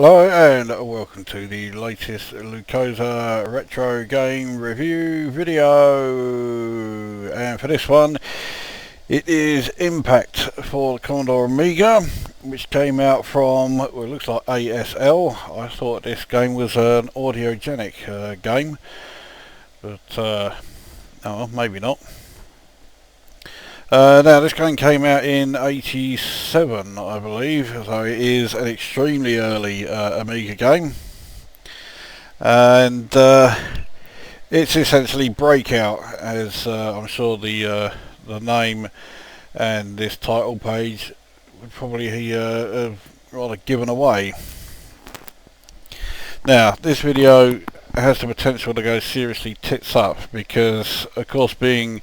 Hello and welcome to the latest Lukozer retro game review video, and for this one it is Impact for the Commodore Amiga, which came out from, well, it looks like ASL. I thought this game was an audiogenic game, but oh, maybe not. Now this game came out in '87, I believe, so it is an extremely early Amiga game, and it's essentially Breakout, as I'm sure the name and this title page would probably have rather given away. Now this video has the potential to go seriously tits up because, of course, being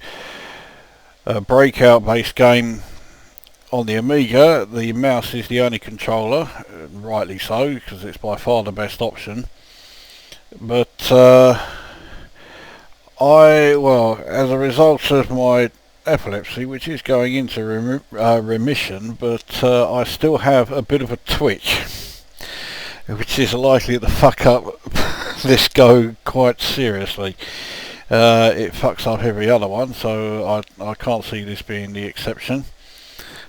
a Breakout based game on the Amiga, the mouse is the only controller, rightly so, because it's by far the best option. But as a result of my epilepsy, which is going into remission, but I still have a bit of a twitch, which is likely to fuck up this go quite seriously. It fucks up every other one, so I can't see this being the exception.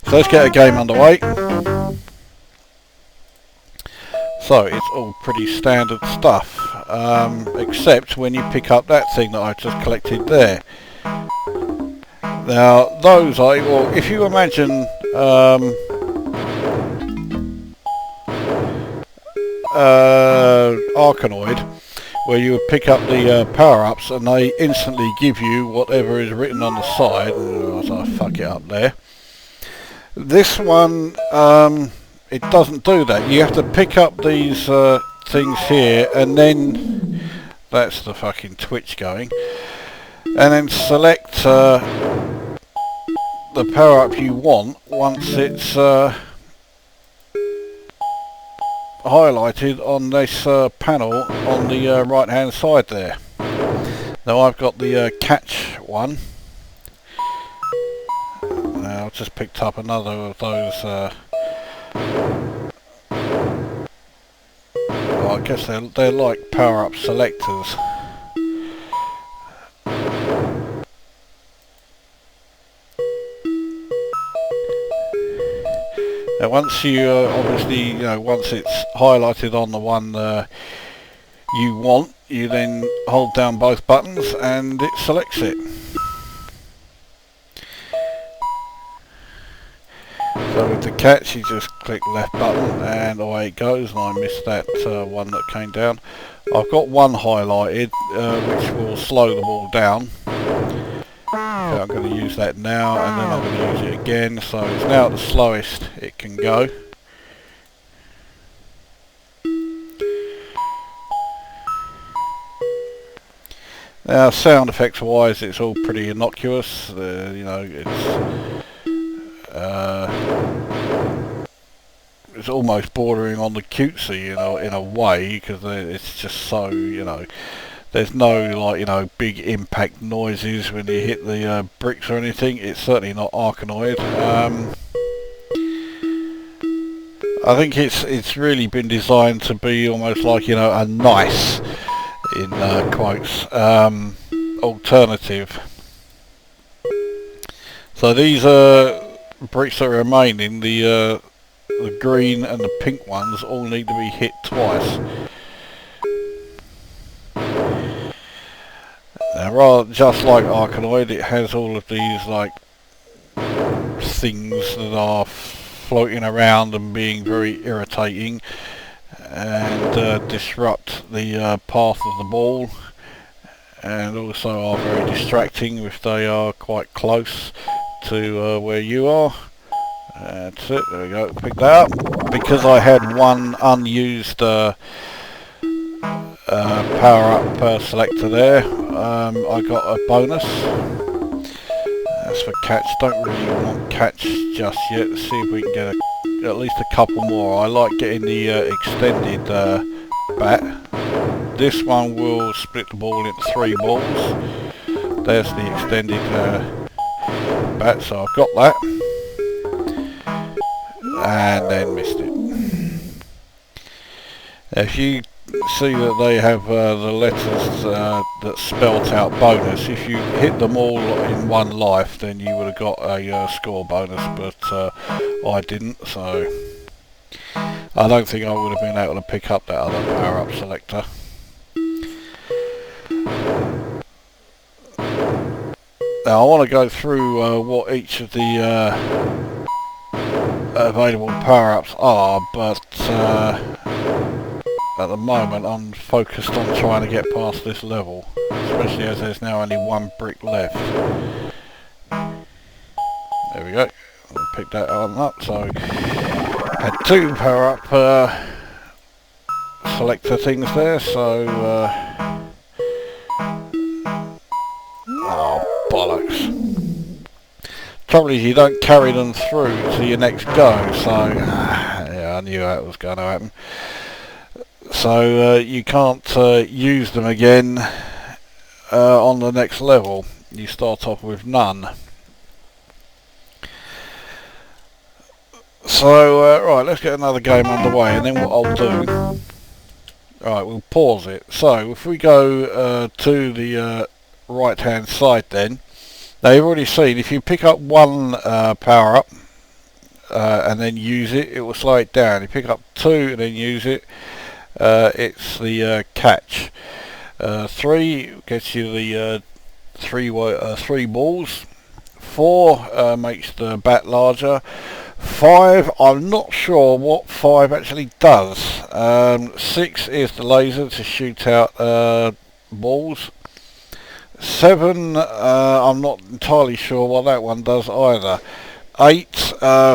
So let's get a game underway. So it's all pretty standard stuff, except when you pick up that thing that I just collected there. Now those are, well, if you imagine Arkanoid, where you would pick up the power-ups and they instantly give you whatever is written on the side. So I fuck it up there. This one, it doesn't do that. You have to pick up these things here, and then that's the fucking twitch going, and then select the power-up you want once it's highlighted on this panel on the right hand side there. Now I've got the catch one. Now I've just picked up another of those well, I guess they're like power-up selectors. Now once you obviously, once it's highlighted on the one you want, you then hold down both buttons and it selects it. So with the catch, you just click left button and away it goes, and I missed that one that came down. I've got one highlighted which will slow the ball down. Okay, I'm going to use that now, and then I'm going to use it again, so it's now at the slowest it can go. Now sound effects wise, it's all pretty innocuous. It's almost bordering on the cutesy, in a way, because it's just so, there's no big impact noises when you hit the bricks or anything. It's certainly not Arkanoid. I think it's really been designed to be almost like, a nice, in quotes, alternative. So these bricks that remain in the green and the pink ones all need to be hit twice. Now, rather, just like Arkanoid, it has all of these things that are floating around and being very irritating and disrupt the path of the ball, and also are very distracting if they are quite close to where you are. That's it, there we go, pick that up. Because I had one unused power-up selector there, I got a bonus. That's for catch. Don't really want catch just yet. Let's see if we can get at least a couple more. I like getting the extended bat. This one will split the ball into 3 balls. There's the extended bat, so I've got that. And then missed it. If you see that they have the letters that spelt out bonus, if you hit them all in one life, then you would have got a score bonus, but I didn't, so I don't think I would have been able to pick up that other power-up selector. Now I want to go through what each of the available power-ups are, but at the moment I'm focused on trying to get past this level, especially as there's now only one brick left. There we go, I'll pick that one up. So had two power up selector things there, so oh bollocks. Trouble is you don't carry them through to your next go, so yeah, I knew that was going to happen. So you can't use them again on the next level. You start off with none. So right, let's get another game underway, and then what I'll do, right, we'll pause it. So if we go to the right hand side, then now you've already seen if you pick up one power up and then use it, it will slow it down. You pick up two and then use it, it's the catch. 3 gets you the three balls. 4 makes the bat larger. 5, I'm not sure what 5 actually does. 6 is the laser to shoot out balls. 7, I'm not entirely sure what that one does either. 8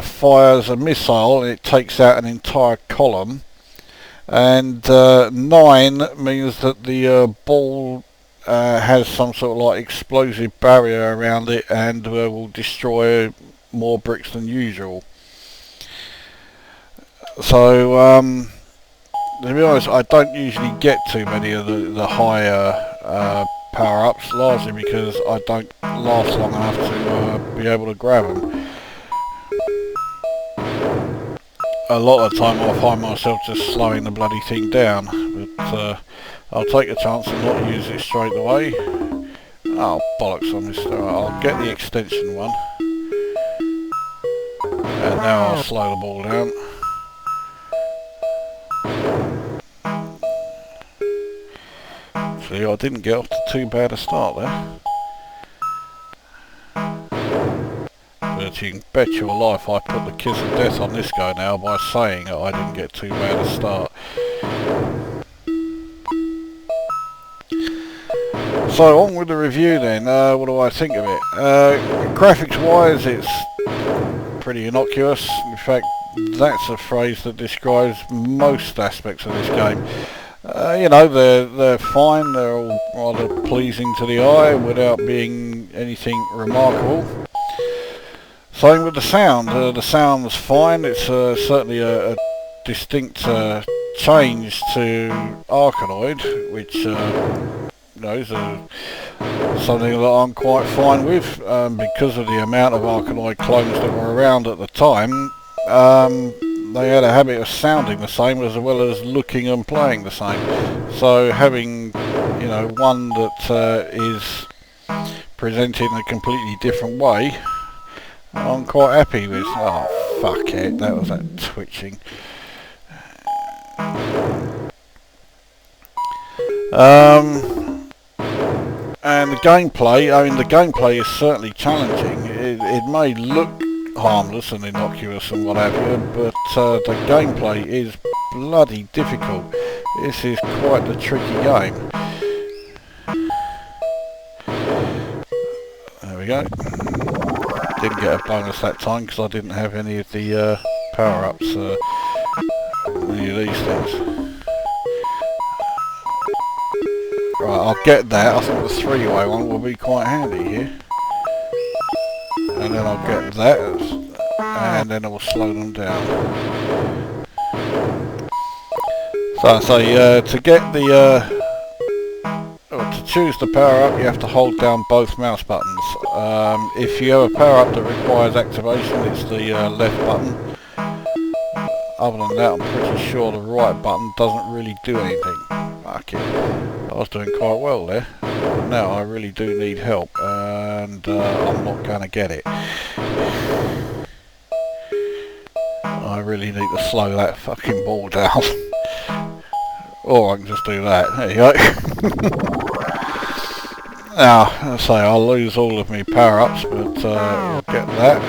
fires a missile and it takes out an entire column. And 9 means that the ball has some sort of like explosive barrier around it and will destroy more bricks than usual. So to be honest, I don't usually get too many of the higher power-ups, largely because I don't last long enough to be able to grab them. A lot of the time I find myself just slowing the bloody thing down, but I'll take a chance and not use it straight away. Oh bollocks, I missed it. I'll get the extension one, and now I'll slow the ball down. See, I didn't get off to too bad a start there. But you can bet your life I put the kiss of death on this guy now by saying that I didn't get too bad a start. So on with the review then. What do I think of it? Graphics wise, it's pretty innocuous. In fact, that's a phrase that describes most aspects of this game. You know, they're fine, they're all rather pleasing to the eye without being anything remarkable. Same with the sound. The sound's fine. It's certainly a distinct change to Arkanoid, which you know, is something that I'm quite fine with because of the amount of Arkanoid clones that were around at the time. They had a habit of sounding the same as well as looking and playing the same. So having, you know, one that is presented in a completely different way, I'm quite happy with. Oh fuck it, that was that twitching. And the gameplay, I mean the gameplay is certainly challenging. It may look harmless and innocuous and what have you, but the gameplay is bloody difficult. This is quite the tricky game. There we go. Didn't get a bonus that time because I didn't have any of the power-ups, any of these things. Right, I'll get that. I think the three-way one will be quite handy here. And then I'll get that, and then I will slow them down. So to get the to choose the power up, you have to hold down both mouse buttons. If you have a power up that requires activation, it's the left button. other than that, I'm pretty sure the right button doesn't really do anything. Fuck it. I was doing quite well there. Now I really do need help, and I'm not going to get it. I really need to slow that fucking ball down. Or I can just do that. There you go. Now, I say I'll lose all of my power-ups, but I'll get that.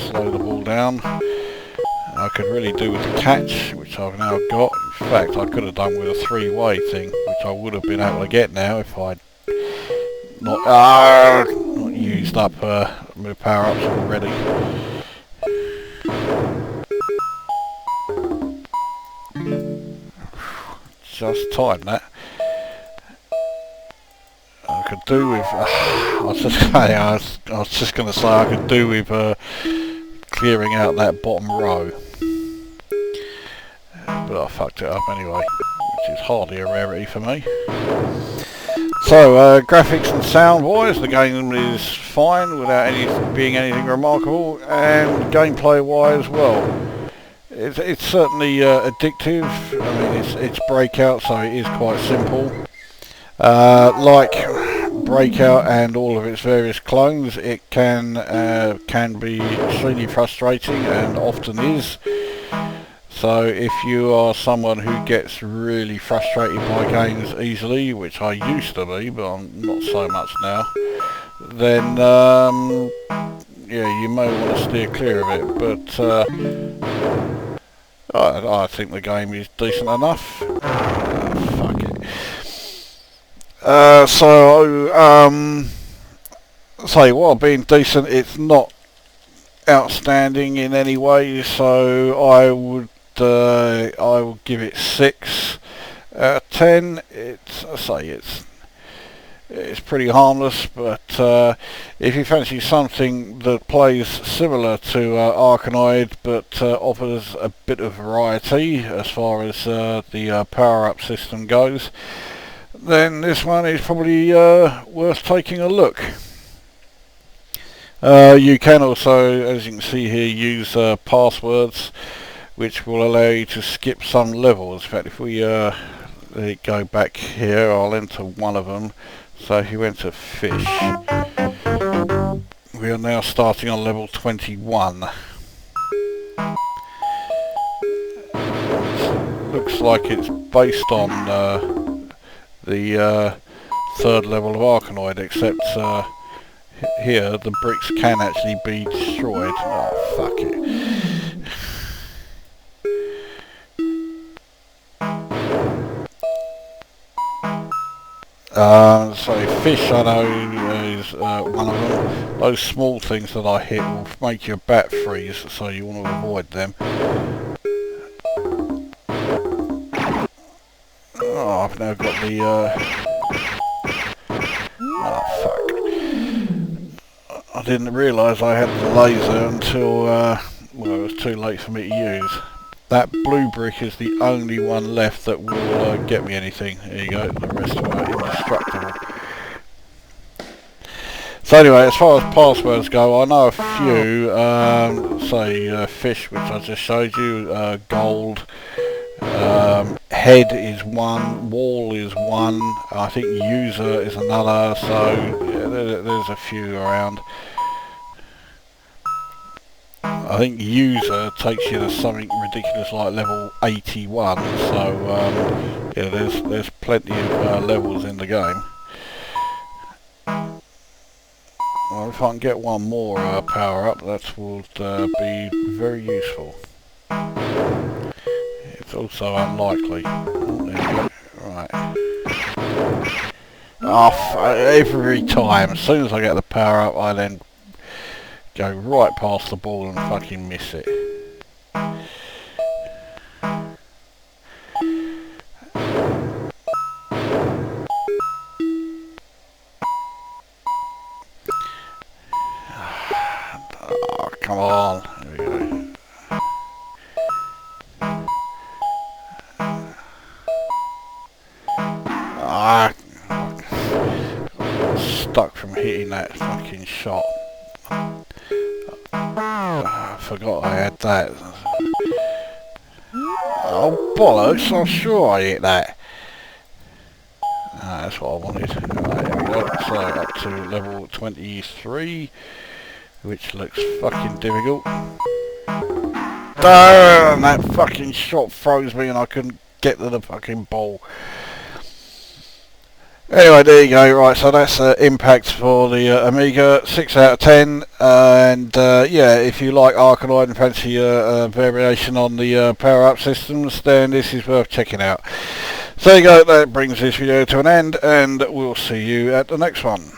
Slow the ball down. I could really do with the catch, which I've now got. In fact, I could have done with a three-way thing, which I would have been able to get now if I'd not used up my power-ups already. Just time that. I could do with. I was just going to say I could do with clearing out that bottom row, but I fucked it up anyway, which is hardly a rarity for me. So graphics and sound wise, the game is fine without being anything remarkable, and gameplay wise, well, it's certainly addictive. I mean, it's Breakout, so it is quite simple. Like Breakout and all of its various clones, it can be extremely frustrating, and often is. So if you are someone who gets really frustrated by games easily, which I used to be, but I'm not so much now, then yeah, you may want to steer clear of it. But I think the game is decent enough. Fuck it. Say, while being decent, it's not outstanding in any way, so I would give it 6 out of 10. It's pretty harmless, but if you fancy something that plays similar to Arkanoid but offers a bit of variety as far as the power-up system goes, then this one is probably worth taking a look. You can also, as you can see here, use passwords, which will allow you to skip some levels. In fact, if we go back here, I'll enter one of them. So if you went to fish, we are now starting on level 21. Looks like it's based on the third level of Arkanoid, except here the bricks can actually be destroyed. Oh, fuck it. So fish, I know, is one of them. Those small things that I hit will make your bat freeze, so you want to avoid them. Oh, I've now got the oh, fuck. I didn't realise I had the laser until well, it was too late for me to use. That blue brick is the only one left that will get me anything. There you go, the rest of it are indestructible. So anyway, as far as passwords go, I know a few, say fish, which I just showed you, gold, head is one, wall is one, I think user is another, so yeah, there's a few around. I think user takes you to something ridiculous like level 81, so yeah, there's plenty of levels in the game. Well, if I can get one more power up, that would be very useful. It's also unlikely. Oh, there you go. Right. Oh, every time, as soon as I get the power up, I then go right past the ball and fucking miss it. Oh, come on. There we go. Ah, stuck from hitting that fucking shot. I forgot I had that. Oh bollocks, I'm sure I hit that. Ah, that's what I wanted. Right, here we go. So up to level 23, which looks fucking difficult. Damn, that fucking shot froze me and I couldn't get to the fucking ball. Anyway, there you go. Right, so that's impact for the Amiga, 6 out of 10. And yeah, if you like Arkanoid and fancy a variation on the power-up systems, then this is worth checking out. So there you go. That brings this video to an end, and we'll see you at the next one.